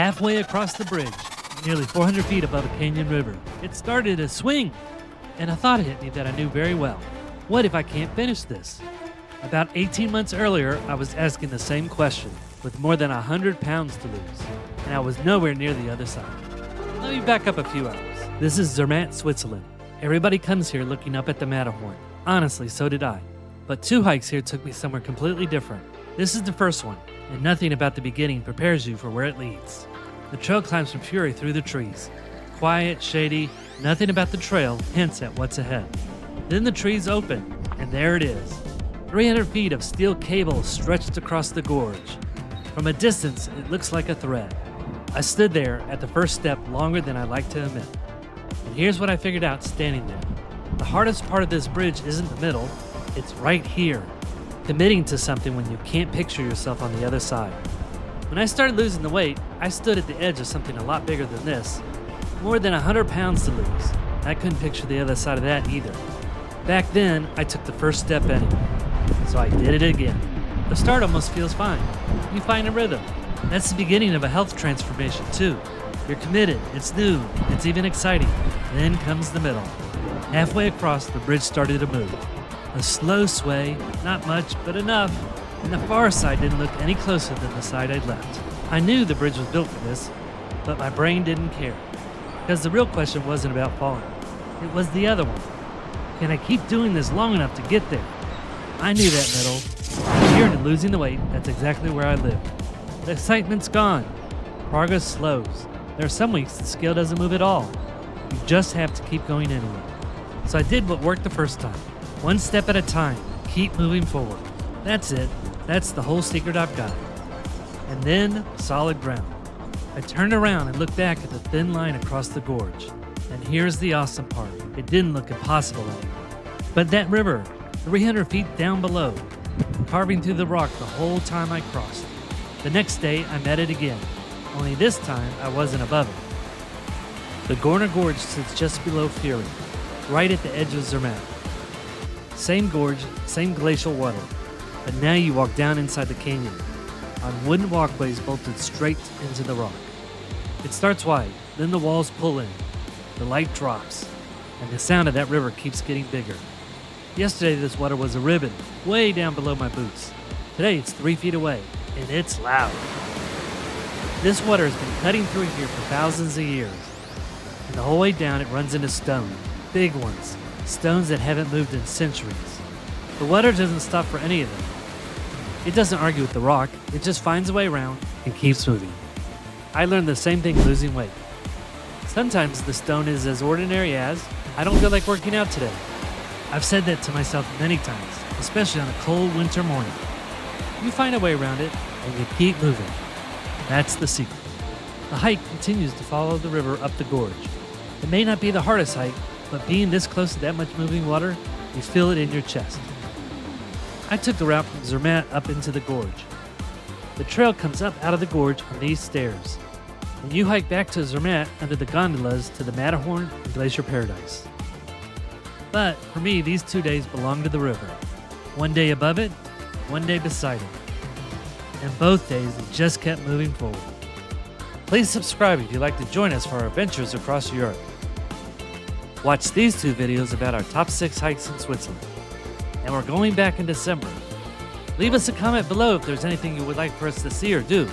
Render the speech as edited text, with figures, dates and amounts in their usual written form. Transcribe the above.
Halfway across the bridge, nearly 400 feet above a canyon river, it started to swing, and a thought hit me that I knew very well. What if I can't finish this? About 18 months earlier, I was asking the same question, with more than 100 pounds to lose, and I was nowhere near the other side. Let me back up a few hours. This is Zermatt, Switzerland. Everybody comes here looking up at the Matterhorn. Honestly, so did I. But 2 hikes here took me somewhere completely different. This is the first one, and nothing about the beginning prepares you for where it leads. The trail climbs from Furi through the trees. Quiet, shady, nothing about the trail hints at what's ahead. Then the trees open, and there it is. 300 feet of steel cable stretched across the gorge. From a distance, it looks like a thread. I stood there at the first step longer than I like to admit. And here's what I figured out standing there. The hardest part of this bridge isn't the middle, it's right here. Committing to something when you can't picture yourself on the other side. When I started losing the weight, I stood at the edge of something a lot bigger than this. More than 100 pounds to lose. I couldn't picture the other side of that either. Back then, I took the first step anyway. So I did it again. The start almost feels fine. You find a rhythm. That's the beginning of a health transformation too. You're committed, it's new, it's even exciting. Then comes the middle. Halfway across, the bridge started to move. A slow sway, not much, but enough. And the far side didn't look any closer than the side I'd left. I knew the bridge was built for this, but my brain didn't care. Because the real question wasn't about falling. It was the other one. Can I keep doing this long enough to get there? I knew that middle. Here to losing the weight, that's exactly where I live. The excitement's gone. Progress slows. There are some weeks the scale doesn't move at all. You just have to keep going anyway. So I did what worked the first time. One step at a time. Keep moving forward. That's it. That's the whole secret I've got. And then, solid ground. I turned around and looked back at the thin line across the gorge. And here's the awesome part. It didn't look impossible anymore. But that river, 300 feet down below, carving through the rock the whole time I crossed. The next day, I met it again. Only this time, I wasn't above it. The Gorner Gorge sits just below Furi, right at the edge of Zermatt. Same gorge, same glacial water. But now you walk down inside the canyon, on wooden walkways bolted straight into the rock. It starts wide, then the walls pull in, the light drops, and the sound of that river keeps getting bigger. Yesterday this water was a ribbon, way down below my boots. Today it's 3 feet away, and it's loud. This water has been cutting through here for thousands of years, and the whole way down it runs into stone, big ones, stones that haven't moved in centuries. The water doesn't stop for any of them. It doesn't argue with the rock, it just finds a way around and keeps moving. I learned the same thing losing weight. Sometimes the stone is as ordinary as, I don't feel like working out today. I've said that to myself many times, especially on a cold winter morning. You find a way around it and you keep moving. That's the secret. The hike continues to follow the river up the gorge. It may not be the hardest hike, but being this close to that much moving water, you feel it in your chest. I took the route from Zermatt up into the gorge. The trail comes up out of the gorge on these stairs, and you hike back to Zermatt under the gondolas to the Matterhorn and Glacier Paradise. But for me, these 2 days belong to the river. One day above it, one day beside it. And both days it just kept moving forward. Please subscribe if you'd like to join us for our adventures across Europe. Watch these 2 videos about our top 6 hikes in Switzerland. And we're going back in December. Leave us a comment below if there's anything you would like for us to see or do.